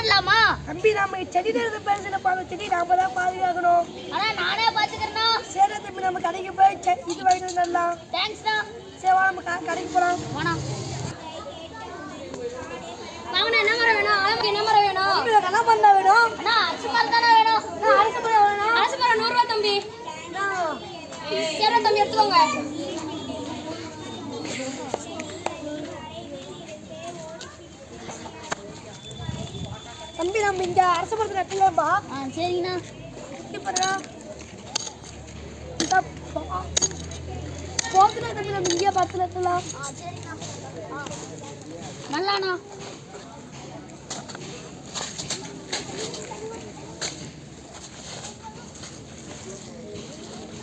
நடலாமா தம்பி? நம்ம செடி நேரத்தை பேசுகிற பாருங்க, செடி நாம தான் பாதுகாக்கணும். ஆனா நானே பாத்துக்கிறேன்னா. சரி தம்பி, நம்ம கடைக்கு போய் இது வாங்கிட்டு வந்துடலாம். தேங்க்ஸ்டா. சரி வா, நம்ம கடைக்கு போகலாம். வாடா. வாங்கண்ணா, என்ன மரம் வேணும்? ஆலமரம் என்ன மரம் வேணும்? உங்களுக்கு என்ன பண்ண வேணும்? அண்ணா அரசு மரம் தானே வேணும். அரசு மரம் வேணும். அரசு மரம் 100 ரூபா தம்பி. சரி தம்பி, எடுத்துக்கோங்க. தம்பி நம்ம இங்க அரசு மரத்தில் நட்டலாம்பா. சரிங்கண்ணா. போதுனா தம்பி, நம்ம இங்கே பார்த்து நட்டலாம். சரிண்ணா. நல்லாண்ணா.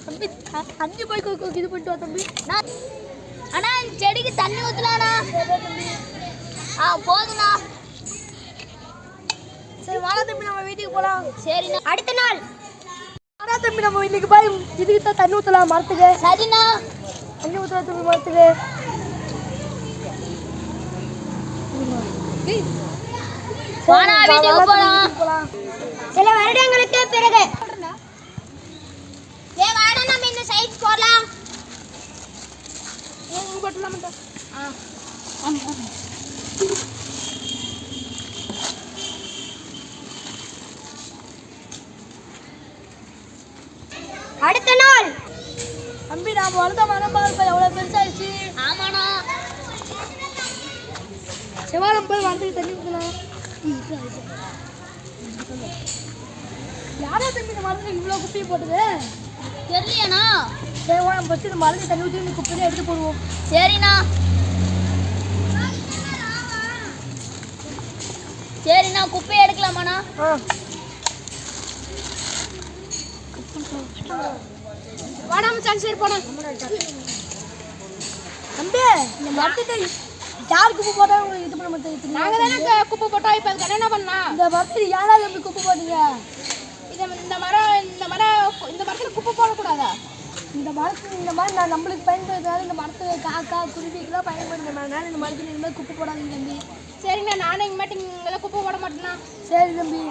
தம்பி தண்ணி போய் இது பண்ணிட்டு வா தம்பி. அண்ணா இந்த செடிக்கு தண்ணி ஊற்றலாண்ணா. போதுண்ணா. சரி வாடா தம்பி, நம்ம வீட்டுக்கு போகலாம். சரிண்ணா. அடுத்த நாள் வாடா தம்பி, நம்ம இன்னைக்கு போய் இதுக்கு தான் தண்ணி ஊற்றலாம் மரத்துக்கு. சரிண்ணா. தண்ணி ஊற்றலாம் தம்பி மரத்துக்கு. வாடா வீட்டுக்கு போலாம். சில வருடங்களுக்கு பிறகு வாடா நம்ம இந்த சைட் போலாம். அடுத்த நாள் தம்பி நாம வளர்த்த மரம் பாருப்பா எவ்வளவு பெருசாச்சு. ஆமாண்ணா. செவ்வாழம் போய் மரத்துக்கு தண்ணி ஊற்றலாம். யாரா தம்பி இந்த மரத்துல இவ்வளவு குப்பையை போட்டது? தெரியலையாண்ணா. செவ்வாழம் பறிச்சு இந்த மரத்துக்கு தண்ணி ஊற்றி இந்த குப்பையை எடுத்து போடுவோம். சரிண்ணா. சரிண்ணா, குப்பையை எடுக்கலாமாண்ணா? வாடாம சான்ஸ் சரி போனா தம்பி, இந்த மரத்துக்கு யார் குப்பை போட்டா உங்களுக்கு இது பண்ண மாட்டேங்குது? நாங்க தானே குப்பை போட்டோம். இப்போ அதுக்கு என்ன பண்ணலாம்? இந்த மரத்துக்கு யாரா தம்பி குப்பை போட்டீங்க? இந்த மரத்தில் குப்பை போடக்கூடாதா? இந்த மாதிரி நான் நம்மளுக்கு பயன்படுறதுனால இந்த மரத்துக்கு காக்கா குருவிக்கெல்லாம் பயன்படுத்துறதுனால இந்த மரத்துக்கு இனிமேல் குப்பை போடாதீங்க தம்பி. சரிங்கண்ணா, நானும் இனிமேட்டு இங்கெல்லாம் குப்பை போட மாட்டேன்னா. சரி தம்பி.